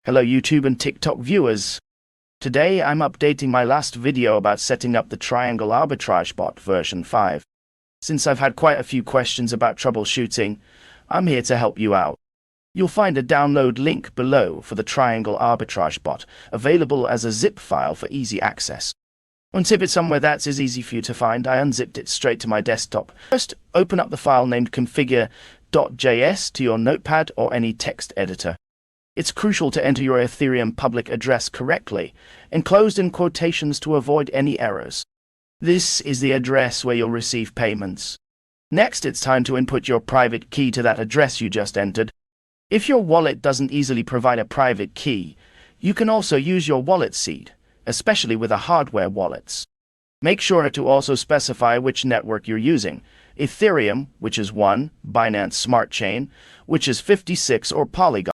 Hello YouTube and TikTok viewers. Today I'm updating my last video about setting up the Triangle Arbitrage bot version 5. Since I've had quite a few questions about troubleshooting, I'm here to help you out. You'll find a download link below for the Triangle Arbitrage bot, available as a zip file for easy access. Unzip it somewhere that's as easy for you to find. I unzipped it straight to my desktop. First, open up the file named configure.js to your notepad or any text editor. It's crucial to enter your Ethereum public address correctly, enclosed in quotations to avoid any errors. This is the address where you'll receive payments. Next, it's time to input your private key to that address you just entered. If your wallet doesn't easily provide a private key, you can also use your wallet seed, especially with hardware wallets. Make sure to also specify which network you're using: Ethereum, which is 1, Binance Smart Chain, which is 56, or Polygon.